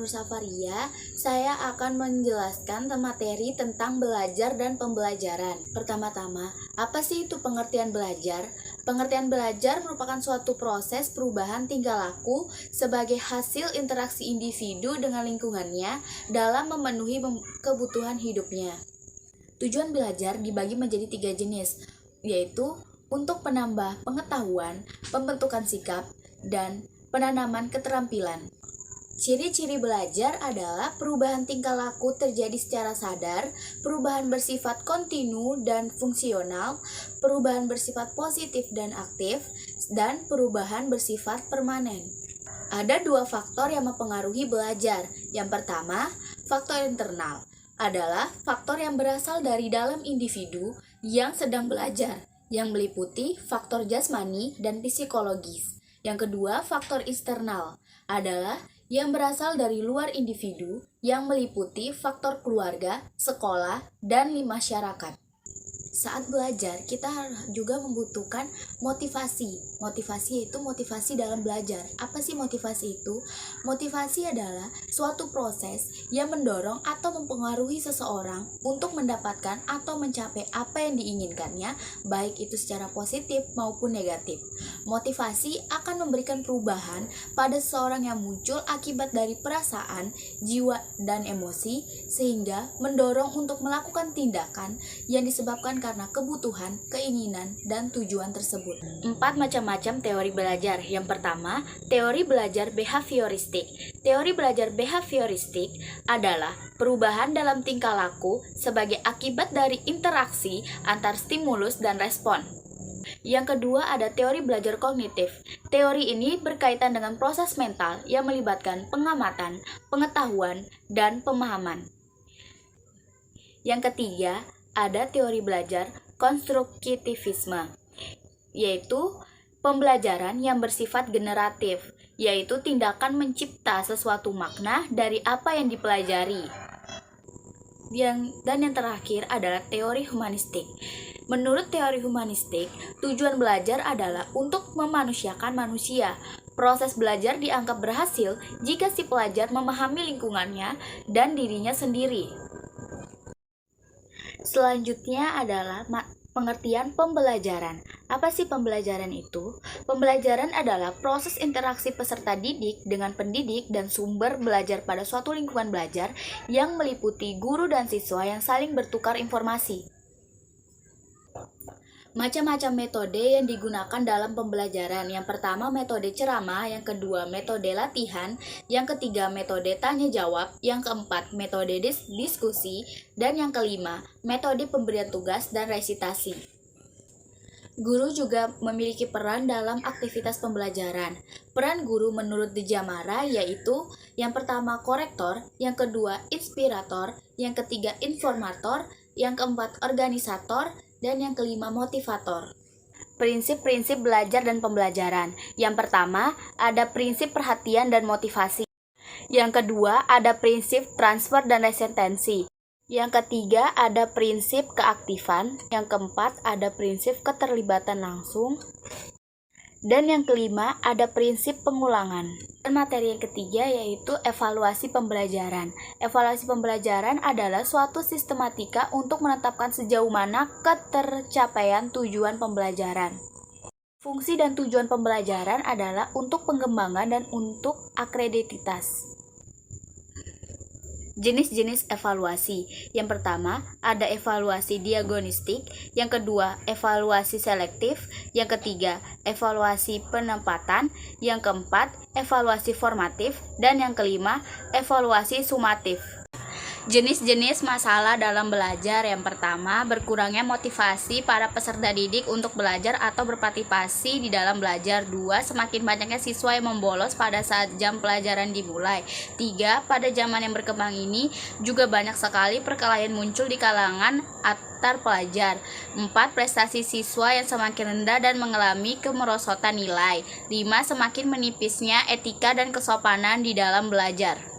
Nursafaria. Saya akan menjelaskan materi tentang belajar dan pembelajaran. Pertama-tama, apa sih itu pengertian belajar? Pengertian belajar merupakan suatu proses perubahan tingkah laku sebagai hasil interaksi individu dengan lingkungannya dalam memenuhi kebutuhan hidupnya. Tujuan belajar dibagi menjadi 3 jenis, yaitu untuk penambah pengetahuan, pembentukan sikap, dan penanaman keterampilan. Ciri-ciri belajar adalah perubahan tingkah laku terjadi secara sadar, perubahan bersifat kontinu dan fungsional, perubahan bersifat positif dan aktif, dan perubahan bersifat permanen. Ada 2 faktor yang mempengaruhi belajar. Yang pertama, faktor internal adalah faktor yang berasal dari dalam individu yang sedang belajar, yang meliputi faktor jasmani dan psikologis. Yang kedua, faktor eksternal adalah yang berasal dari luar individu yang meliputi faktor keluarga, sekolah, dan masyarakat. Saat belajar, kita juga membutuhkan motivasi. Motivasi itu motivasi dalam belajar. Apa sih motivasi itu? Motivasi adalah suatu proses yang mendorong atau mempengaruhi seseorang untuk mendapatkan atau mencapai apa yang diinginkannya, baik itu secara positif maupun negatif. Motivasi akan memberikan perubahan pada seseorang yang muncul akibat dari perasaan, jiwa, dan emosi, sehingga mendorong untuk melakukan tindakan yang disebabkan karena kebutuhan, keinginan, dan tujuan tersebut. 4 macam-macam teori belajar. Yang pertama, teori belajar behavioristik. Teori belajar behavioristik adalah perubahan dalam tingkah laku sebagai akibat dari interaksi antar stimulus dan respon. Yang kedua ada teori belajar kognitif. Teori ini berkaitan dengan proses mental yang melibatkan pengamatan, pengetahuan, dan pemahaman. Yang ketiga ada teori belajar konstruktivisme, yaitu pembelajaran yang bersifat generatif, yaitu tindakan mencipta sesuatu makna dari apa yang dipelajari. Dan yang terakhir adalah teori humanistik. Menurut teori humanistik, tujuan belajar adalah untuk memanusiakan manusia. Proses belajar dianggap berhasil jika si pelajar memahami lingkungannya dan dirinya sendiri. Selanjutnya adalah pengertian pembelajaran. Apa sih pembelajaran itu? Pembelajaran adalah proses interaksi peserta didik dengan pendidik dan sumber belajar pada suatu lingkungan belajar yang meliputi guru dan siswa yang saling bertukar informasi. Macam-macam metode yang digunakan dalam pembelajaran. Yang pertama metode ceramah, yang kedua metode latihan, yang ketiga metode tanya jawab, yang keempat metode diskusi, dan yang kelima metode pemberian tugas dan resitasi. Guru juga memiliki peran dalam aktivitas pembelajaran. Peran guru menurut Dejamara yaitu yang pertama korektor, yang kedua inspirator, yang ketiga informator, yang keempat organisator, dan yang kelima motivator. Prinsip-prinsip belajar dan pembelajaran. Yang pertama, ada prinsip perhatian dan motivasi. Yang kedua, ada prinsip transfer dan retensi. Yang ketiga, ada prinsip keaktifan. Yang keempat, ada prinsip keterlibatan langsung. Dan yang kelima, ada prinsip pengulangan. Dan materi yang ketiga yaitu evaluasi pembelajaran. Evaluasi pembelajaran adalah suatu sistematika untuk menetapkan sejauh mana ketercapaian tujuan pembelajaran. Fungsi dan tujuan pembelajaran adalah untuk pengembangan dan untuk akreditasi. Jenis-jenis evaluasi. Yang pertama, ada evaluasi diagnostik, yang kedua, evaluasi selektif, yang ketiga, evaluasi penempatan, yang keempat, evaluasi formatif, dan yang kelima, evaluasi sumatif. Jenis-jenis masalah dalam belajar. Yang pertama, berkurangnya motivasi para peserta didik untuk belajar atau berpartisipasi di dalam belajar. 2. Semakin banyaknya siswa yang membolos pada saat jam pelajaran dimulai. 3. Pada zaman yang berkembang ini juga banyak sekali perkelahian muncul di kalangan antar pelajar. 4. Prestasi siswa yang semakin rendah dan mengalami kemerosotan nilai. 5. Semakin menipisnya etika dan kesopanan di dalam belajar.